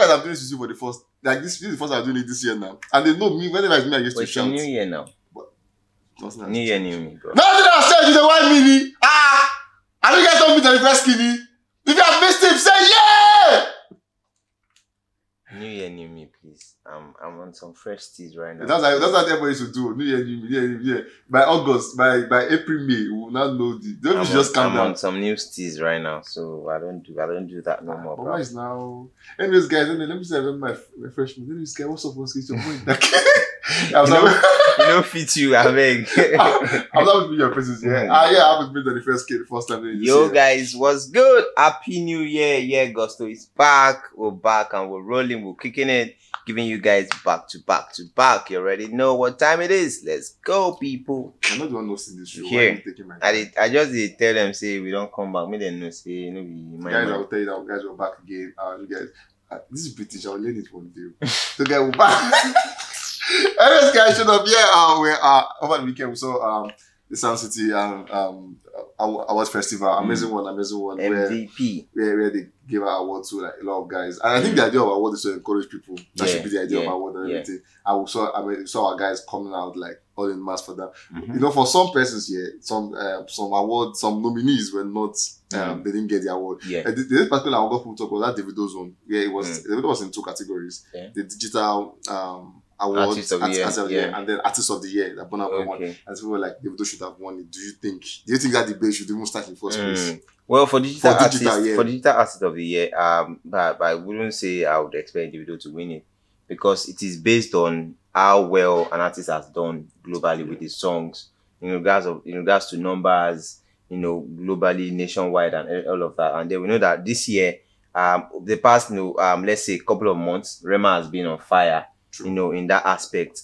guys I'm doing this for the first, like this is the first time I'm doing it this year now. And they know me, whenever it's me, I used to shout. New year now. New year, new me, bro. Nothing has changed in the 1 minute. And you guys don't meet the first skinny. If you have missed him, say yeah! New year, new me, please. I'm on some fresh teas right now. That's what everybody should do. New year, new me, new year. By August, by April, May, we will not know the. Don't just calm down. I'm on some new teas right now, so I don't do that no more. But why is now? Anyways, guys, let me say my freshman. Anyways, guys, what's up? What's your point? You know, fit you, I beg. I'm not with your presence, yeah. I haven't been on the first time doing this. Yo, guys, what's good? Happy New Year. Yeah, Gusto is back. We're back and we're rolling. We're kicking it. Giving you guys back to back. You already know what time it is. Let's go, people. I'm not the one who's in this show. Here, I just did tell them, say, we don't come back. Me then no say, no be my guys, I will tell you that guys, we're back again. You guys, this is British. I'll learn it one day. So, guys, we're back. Anyways, guys, shut up. Yeah, over the weekend we saw the Soundcity awards festival, amazing one, MVP, where they gave out awards to like a lot of guys, and I think the idea of award is to encourage people. That should be the idea of award and everything. I saw our guys coming out like all in mass for that. You know, for some persons here, some awards, some nominees were not. They didn't get the award. This particular award people talk about that Davido's one. Yeah, it was. Davido was in 2 categories: the digital award, Artist of the Year, and then Artist of the Year that Burna won. And people were like, Davido should have won it. Do you think that debate should even start in first place? Well, for digital artist of the year, but I wouldn't say I would expect Davido to win it, because it is based on how well an artist has done globally with his songs, in regards to numbers, globally, nationwide, and all of that. And then we know that this year, the past, let's say, couple of months, Rema has been on fire. True. In that aspect.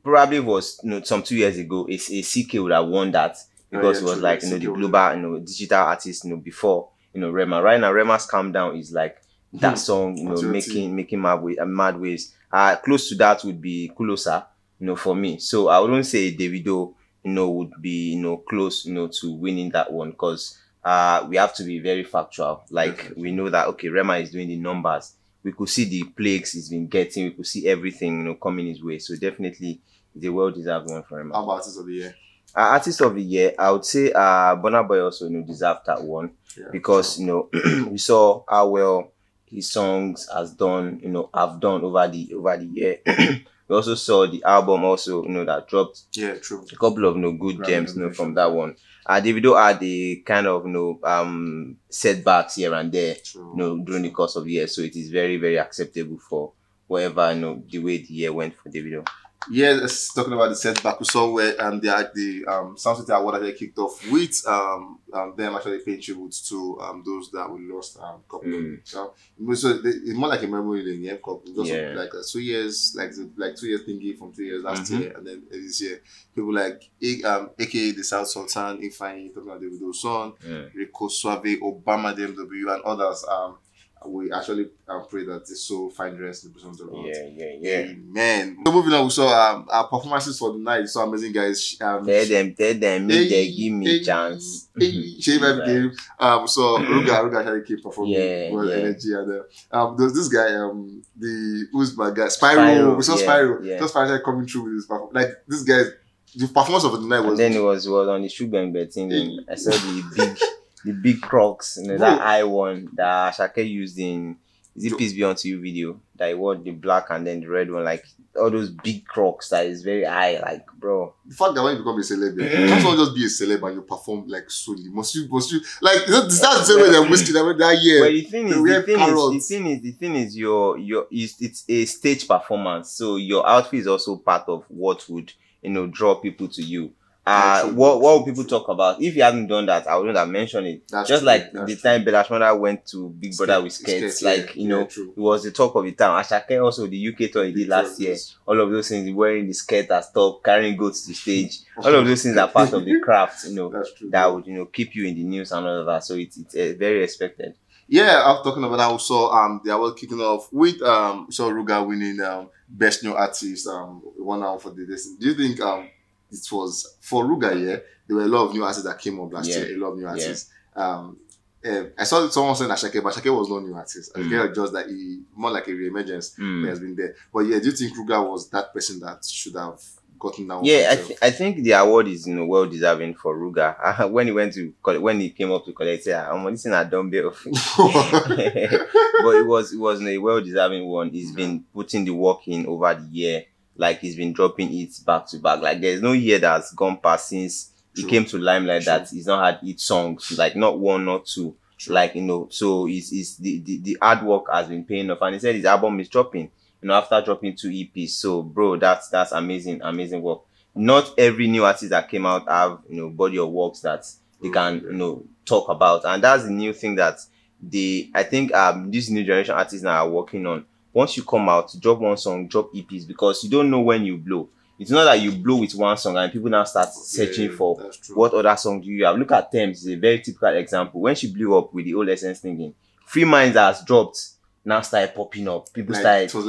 Probably was some 2 years ago, a CK would have won that, because it was like the global digital artist before Rema. Right now, Rema's Calm Down is like that song, making mad waves. Close to that would be Kulosa, for me. So I wouldn't say Davido would be close to winning that one, because we have to be very factual. Like, we know that Rema is doing the numbers. We could see the plagues he's been getting. We could see everything, coming his way. So definitely, the well-deserved one for him. How about Artist of the Year? Artist of the Year, I would say Burna Boy also deserved that one, because we saw how well his songs have done over the year. We also saw the album also that dropped. Yeah, true. A couple of good gems from that one. Davido had a kind of setbacks here and there during the course of the year, so it is very, very acceptable for whatever the way the year went for Davido. Yeah, talking about the setback, we saw where the Soundcity Award actually kicked off with them actually paying tribute to those that we lost couple of so it's more like a memory than the cup. Just like 2 years, like 2 years thingy from 2 years last year, and then this year people like aka the South Sultan, Ifeanyi, talking about Davido's son, Rico Suave, Obama DMW, and others. We actually pray that this soul find rest in the presence of the Lord. Yeah. Amen. So moving on, we saw our performances for the night. So amazing, guys. Tell them, they give me chance. Shave game. So Ruga actually keep performing energy, and there's this guy, who's my guy, Spyro. We saw Spyro. So Spyro coming through with his performance. Like this guy, the performance of the night was. And then it was on the Sugar thing. Then I saw the big crocs, that eye one that Ashake used in Peace Be Unto You video, that he wore the black and then the red one, like all those big crocs that is very high, like, bro. The fact that when you become a celeb, you can't just be a celeb and you perform like solely. Must you like that's the same way they're whiskey that year. But the thing is it's a stage performance, so your outfit is also part of what would draw people to you. What will people talk about? If you hadn't done that, I wouldn't have mentioned it. The time Belashmada went to Big Brother with skirts, it was the talk of the town. Ashake also, the UK tour he did last year, all of those things, wearing the skirt as top, carrying goats to stage, all of those things are part of the craft, that would, keep you in the news and all of that. So it's very expected. Yeah, I'm talking about that also. They were kicking off with so Ruga winning Best New Artist, 1 hour for the distance. Do you think it was for Ruga, there were a lot of new artists that came up last year, a lot of new artists. I saw someone saying Ashake, but Ashake was not new artist. Ashake was just that he more like a re-emergence. He has been there. But yeah, do you think Ruger was that person that should have gotten that one? Yeah, I think the award is well deserving for Ruger. When he went to when he came up to collect it, I'm listening at dumbbell. But it was a well deserving one. He's been putting the work in over the year. Like he's been dropping it back to back. Like there's no year that's gone past since he came to limelight that he's not had hit songs. Like not one, not two. Like so it's the hard work has been paying off. And he said his album is dropping. After dropping 2 EPs. So, bro, that's amazing work. Not every new artist that came out have, body of works that they can, talk about. And that's the new thing that I think this new generation artists now are working on. Once you come out, drop one song, drop EPs, because you don't know when you blow. It's not that you blow with one song and people now start searching for what other song do you have. Look at Thames, it's a very typical example. When she blew up with the old Essence thinking, Free Minds has dropped. Now started popping up. People started you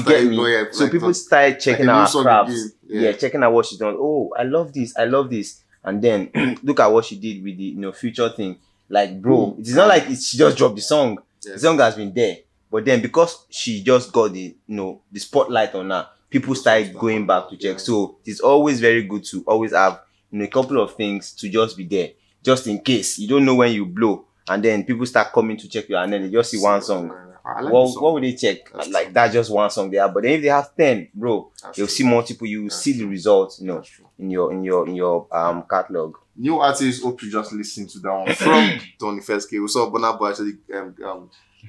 get me. So people started checking out her crafts. Yeah, checking out what she's done. Oh, I love this. And then look at what she did with the future thing. Like, bro, it's not like she just dropped the song. Yes. The song has been there, but then because she just got the the spotlight on her, people started going back to check. So it's always very good to always have a couple of things to just be there, just in case you don't know when you blow, and then people start coming to check you, and then they just see one song. What would they check? Like that's just one song there. But then if they have 10, bro, you'll see multiple. You will see the results, in your catalog. New artists, hope you just listen to that one from Tony Fiasco. We saw Burna Boy actually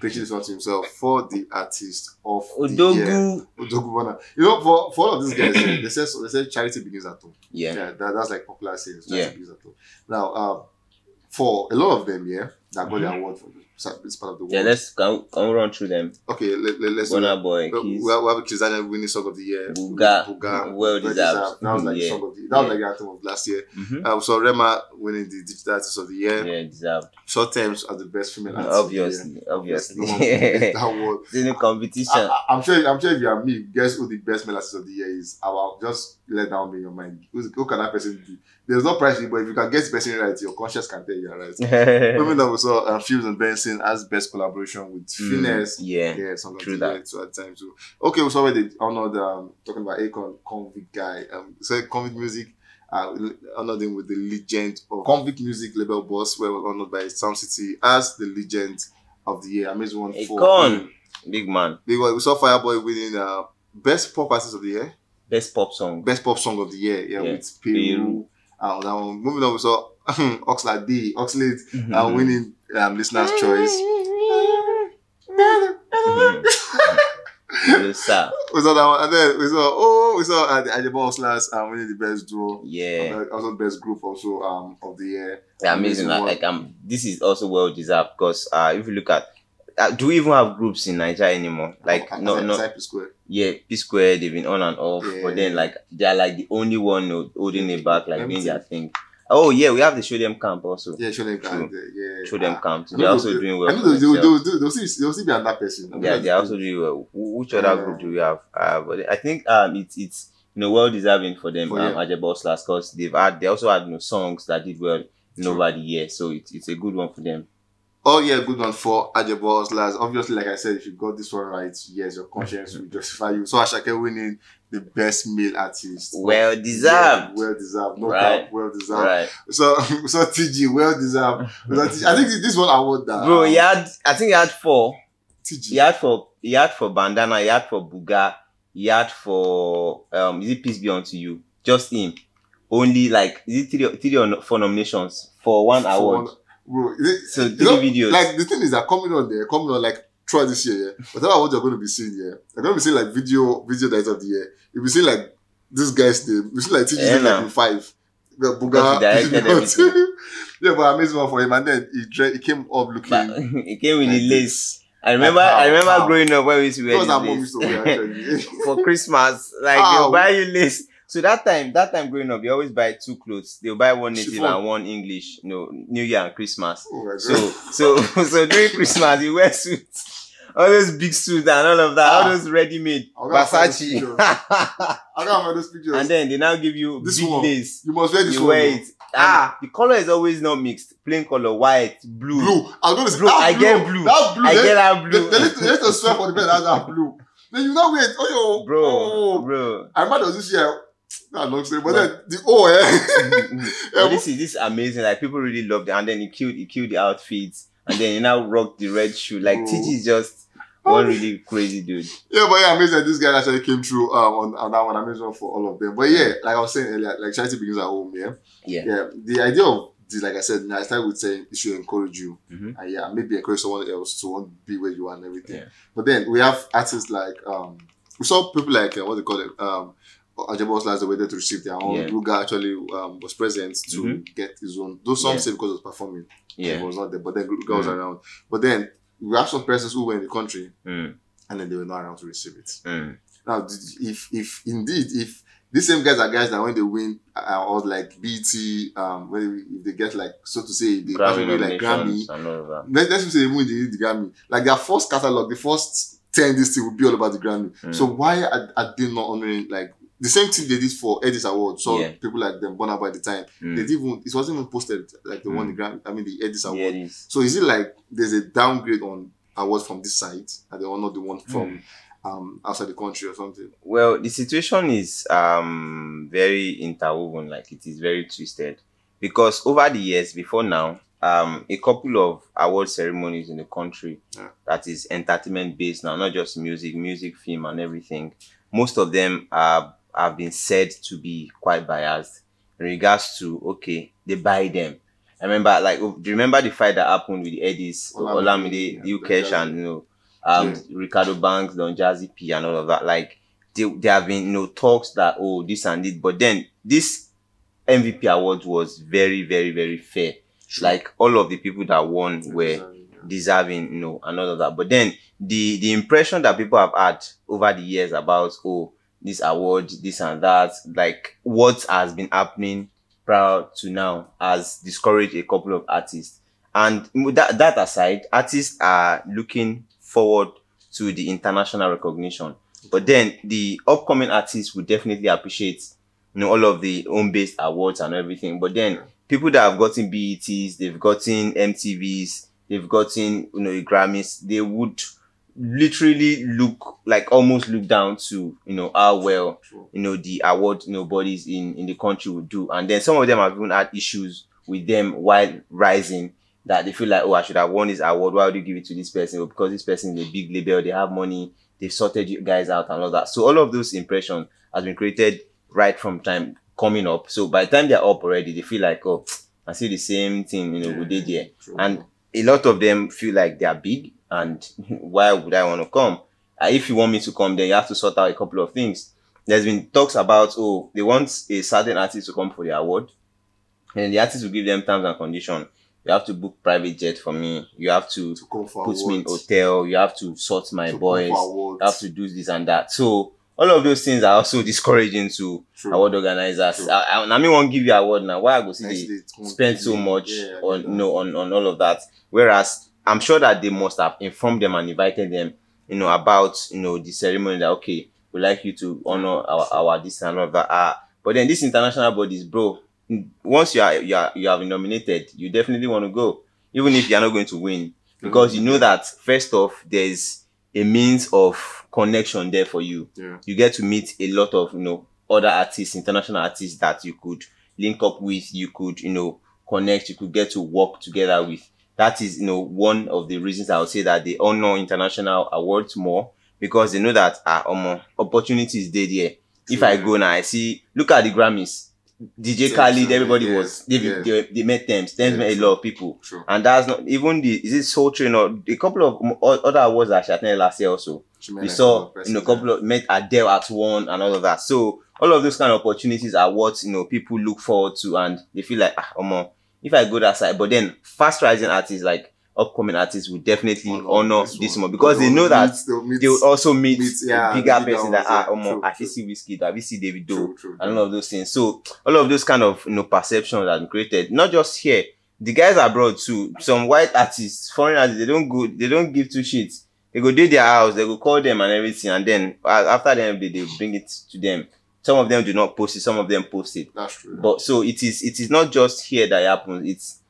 pitching this one to himself for the artist of Odogu. the year. Odogu Burna. For all of these guys, they say charity begins at home. Yeah, that's like popular saying. Charity begins at home. Now, for a lot of them, that got the award for this part of the world. Yeah, let's can we run through them. Okay, let's Burna Boy. We have Kizania winning song of the year. Buga. Well deserved. That was like the song of the was like the anthem of last year. So Rema winning the digital artist of the year. Yeah, deserved. Short Terms as the best female artist. Obviously. That was it's in a competition. I'm sure if you are me, guess who the best male artist of the year is. About just let down in your mind. Who can that person be? There's no price, but if you can get the person right, your conscience can tell you are right. Moving on, we saw Fuse and Benson as best collaboration with Finesse. Yeah, something true that. So at the time too. Okay, we saw where they honored talking about Akon Convict guy. So Convict Music honored him with the legend of Convict Music label boss, where was honored by Soundcity as the legend of the year. Amazing one for Akon, big man. We saw Fireboy winning best pop artist of the year. Best pop song of the year. Yeah. With Peru. Now moving on, we saw Oxlade winning listener's choice. We saw that one, and then we saw the Ajabo Slars winning the best duo. Yeah, also best group also of the year. Yeah, amazing. This is also well deserved because if you look at do we even have groups in Nigeria anymore? Like no. P-Square. Yeah, P-Square, they've been on and off, but then like they're like the only one holding it back, like doing their thing. Oh yeah, we have the Show Them Camp also. Yeah, Show Them Camp. Show Them Camp. They're also doing well. I know they'll still be another person. Yeah, they're also doing well. Which other group do we have? But I think it's well deserving for them. Ajabo Slars, because they also had songs that did well over the year, so it's a good one for them. Oh yeah, good one for Ajabo Slars. Obviously, like I said, if you got this one right, yes, your conscience will justify you. So Ashake winning the best male artist. Well deserved. Yeah, well deserved. No doubt, well deserved. Right. So TG, well deserved. I think this one award that. Bro, I think he had 4. TG. He had for Bandana, he had for Buga, he had for is it Peace Be Unto You? Just him. Only like is it 3 or 4 nominations for 1 award. Bro, so 3 videos. Like the thing is that coming on like throughout this year, whatever awards you're going to be seeing here, you're going to be seeing like video director of the year. You'll be seeing like this guy's name. You see like TG like 5. The Buga. Yeah, but amazing one for him. And then he came up looking. He came with the lace. I remember growing up when we used to wear this lace. For Christmas, like they'll buy you lace. So that time growing up, they always buy 2 clothes. They'll buy one native and one English, New Year and Christmas. Oh so during Christmas, you wear suits. All those big suits and all of that, all those ready-made. Versace. I can't find those pictures. And then they now give you this big one. lace. You must wear this you one. Wear it. The color is always not mixed. Plain color, white, blue. I'm going to say, I get blue. That blue. I get that blue. They need to swear for the bed that blue. Then you now wait. Oh, bro. I remember this year. Not long story, but then the But this is amazing. Like people really loved it, and then he killed the outfits, and then he now rocked the red shoe. Like TG is just one really crazy dude. Yeah, but amazing that this guy actually came through on that one. Amazing for all of them. But yeah, like I was saying earlier, like charity begins at home. Yeah. The idea of this, like I said, I started with saying it should encourage you, and maybe encourage someone else to want to be where you are and everything. But then we have artists like we saw people like what they call it. Ajabos last the way to receive their own. Ruga actually was present to get his own. Those songs say because he was performing. He was not there, but then Ruga was around. But then we have some persons who were in the country and then they were not around to receive it. Now, if indeed these same guys are guys that when they win or like BT, if they get like so to say they Grammy like Grammy, let's say they win the Grammy. Like their first catalog, the first 10 this thing will be all about the Grammy. So why are they not honoring like the same thing they did for Eddie's Award? So people like them born up by the time they didn't it wasn't even posted like they won the Grammy. I mean the Eddie's Award. So is it like there's a downgrade on awards from this side and they honor the one from outside the country or something? Well, the situation is very interwoven, like it is very twisted, because over the years before now, a couple of award ceremonies in the country that is entertainment based now, not just music, film and everything. Most of them have been said to be quite biased in regards to they buy them. I remember, like, do you remember the fight that happened with the Eddies, Olamide, Ukesh, and Ricardo Banks, Don Jazzy P, and all of that? Like, there have been talks that this and it, but then this MVP award was very, very, very fair. Like all of the people that won were deserving, and all of that. But then the impression that people have had over the years about this award, this and that, like what has been happening prior to now has discouraged a couple of artists. And that aside, artists are looking forward to the international recognition. But then the upcoming artists will definitely appreciate all of the home-based awards and everything. But then people that have gotten BETs, they've gotten MTVs, they've gotten Grammys, they would literally almost look down to how well the award bodies in the country would do. And then some of them have even had issues with them while rising, that they feel like, I should have won this award, why would you give it to this person? Because this person is a big label, they have money, they've sorted you guys out and all that. So all of those impressions has been created right from time coming up. So by the time they're up already, they feel like, I see the same thing we did here. And a lot of them feel like they are big, and why would I want to come? If you want me to come, then you have to sort out a couple of things. There's been talks about, they want a certain artist to come for the award, and the artist will give them terms and conditions. You have to book private jet for me. You have to put me in hotel. You have to sort my boys. You have to do this and that. So all of those things are also discouraging to award organizers. I mean, won't give you award now. Why I go see they spend so much on all of that? Whereas I'm sure that they must have informed them and invited them, about the ceremony that we like you to honor our this and all of that. But then these international bodies, bro, once you have been nominated, you definitely want to go, even if you're not going to win, because you know that first off, there's a means of connection there for you. You get to meet a lot of other artists, international artists that you could link up with, you could connect, you could get to work together with. That is one of the reasons I would say that they honor international awards more, because they know that opportunities there. If I go now, I see, look at the Grammys. DJ Khaled, everybody was, they met them. Stems met a lot of people. And that's not even is it Soul Train or a couple of other awards that she attended last year also. We saw, a couple of, met Adele at one and all of that. So all of those kind of opportunities are what, people look forward to, and they feel like, if I go that side. But then fast rising artists, like upcoming artists, will definitely honor this more, because they know that they will also meet bigger person that I see Whiskey, I see Davido, and all of those things. So all of those kind of perceptions that are created, not just here, the guys abroad too. Some white artists, foreign artists, they don't give two shits. They go do their house, they go call them and everything, and then after them they bring it to them. Some of them do not post it, some of them post it. That's true. But so it is not just here that it happens, it's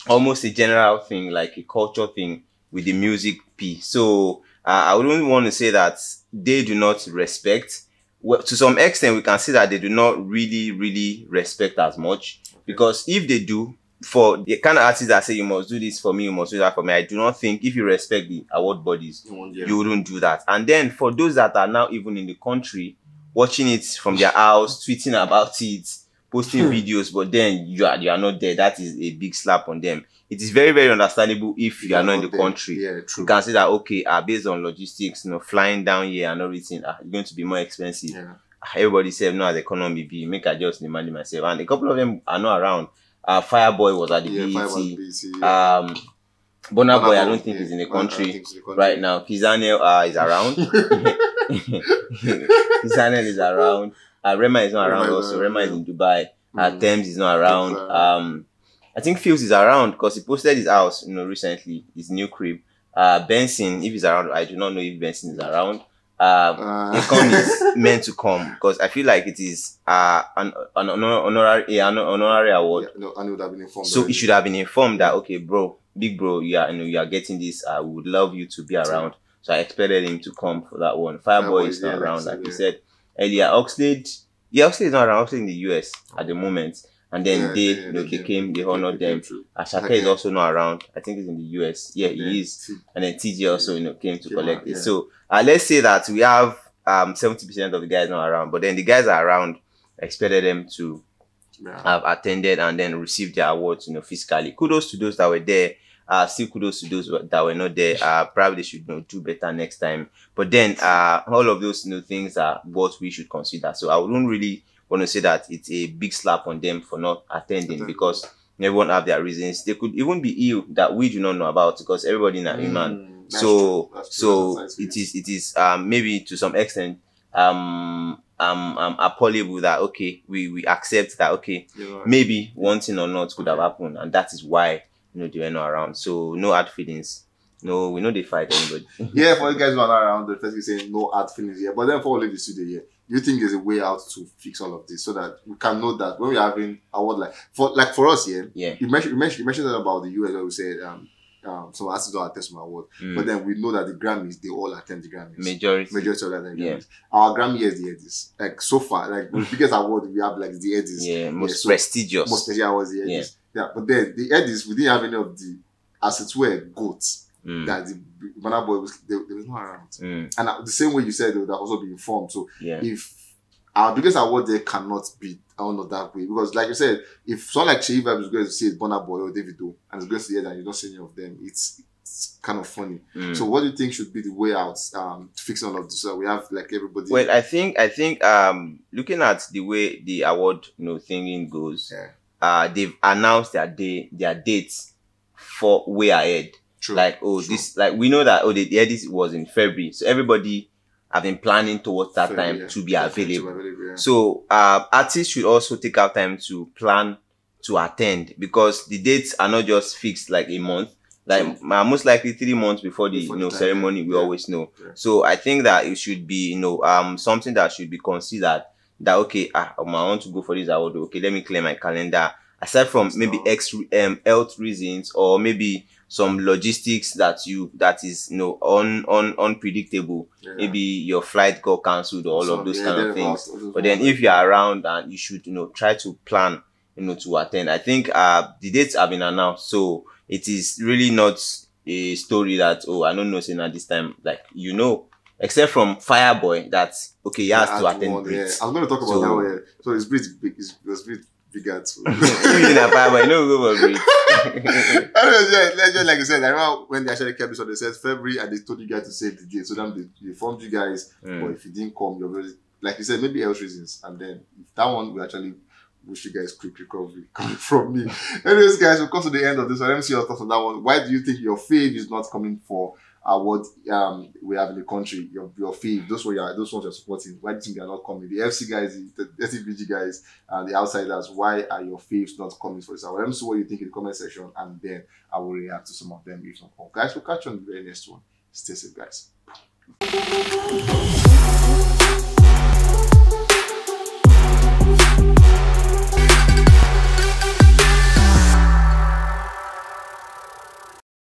almost a general thing, like a culture thing with the music piece. So I wouldn't want to say that they do not respect. Well, to some extent, we can see that they do not really respect as much. Because if they do, for the kind of artists that say you must do this for me, you must do that for me, I do not think if you respect the award bodies, you wouldn't do that. And then for those that are now even in the country, watching it from their house, tweeting about it, posting videos, but then you are not there, that is a big slap on them. It is very understandable if you are not in the country. Yeah, true. You can say that, okay, based on logistics, flying down here and everything, it's going to be more expensive. Yeah. Everybody said, no, as economy be, make I just demand myself. And a couple of them are not around. Fireboy was at the BET. Burna Boy, I don't think he's in the country right now. Kizanel is around. Kizanel is around. Rema is not around also. Rema is in Dubai. Thames is not around. I think Fields is around because he posted his house, recently, his new crib. Benson, if he's around, I do not know if Benson is around. Akon is meant to come because I feel like it is an honorary award. Yeah, no, and he would have been informed. So he should have been informed that, okay, bro, big bro, you are getting this. I would love you to be around. So I expected him to come for that one. Fireboy is not around, like you said earlier. Oxlade is not around. Oxlade in the US at the moment. And then they came, they honored them. Ashake is also not around. I think he's in the US. Yeah, he is. And then TJ also, came to collect it. So let's say that we have 70% of the guys not around, but then the guys are around. I expected them to have attended and then received their awards, physically. Kudos to those that were there. Still kudos to those that were not there. Probably they should do better next time. But then all of those things are what we should consider. So I wouldn't really want to say that it's a big slap on them for not attending because everyone have their reasons. They could even be ill that we do not know about because everybody in a human. So it is maybe to some extent appallable that okay we accept that okay maybe one thing or not could have happened and that is why they were not around. So no hard feelings. No, we know they fight anybody. Yeah, for you guys who are not around, the first you saying no hard feelings here. But then for all of the studio here, do you think there's a way out to fix all of this so that we can know that when we're having award for us here, you mentioned that about the US where we said some artists don't attend some award, but then we know that the Grammys they all attend the Grammys. Majority of them attend Grammys. Our Grammy is the Eddies. Like so far, like the biggest award we have like the Eddies. Yeah, most prestigious. Most prestigious awards the Eddies. Yeah, but then the Eddies we didn't have any of the as it were goats. That the Burna Boy they was not around. And the same way you said they would also be informed. So if our biggest award there cannot be honored that way, because like you said, if someone like Shea Vibes is going to see Burna Boy or Davido and is going to see it and you don't see any of them, it's kind of funny. So what do you think should be the way out to fix all of this? So we have like everybody. Well, I think looking at the way the award thinking goes, they've announced their dates for way ahead. True. Like this, like we know that the Eddies was in February, so everybody have been planning towards that time to be available. So artists should also take out time to plan to attend because the dates are not just fixed like a month. Like most likely 3 months before the ceremony, we always know. So I think that it should be something that should be considered. That okay, I want to go for this award. Okay, let me clear my calendar. Aside from maybe health reasons or maybe some logistics that is unpredictable. Maybe your flight got cancelled or all of those kind of things. But then if you're around and you should try to plan to attend. I think the dates have been announced, so it is really not a story that I don't know saying at this time except from Fireboy that okay he has to attend Brit. I'm going to talk about that one. So it's Brit big. It's Brit bigger too. Even a Fireboy, go for Brit. Like I said, I remember when they actually kept this on, they said February and they told you guys to save the date. So then they informed you guys, but if you didn't come, you're very, like you said, maybe health reasons. And then if that one, we actually wish you guys quick recovery coming from me. Anyways, guys, we'll come to the end of this one. Let me see your thoughts on that one. Why do you think your fave is not coming for what we have in the country? Your fave, those ones you're supporting. Why do you think they're not coming? The FC guys, the STVG guys, and the outsiders. Why are your faves not coming for this award? Let me see what you think in the comment section, and then I will react to some of them if not all. Guys, we'll catch you on the very next one. Stay safe, guys.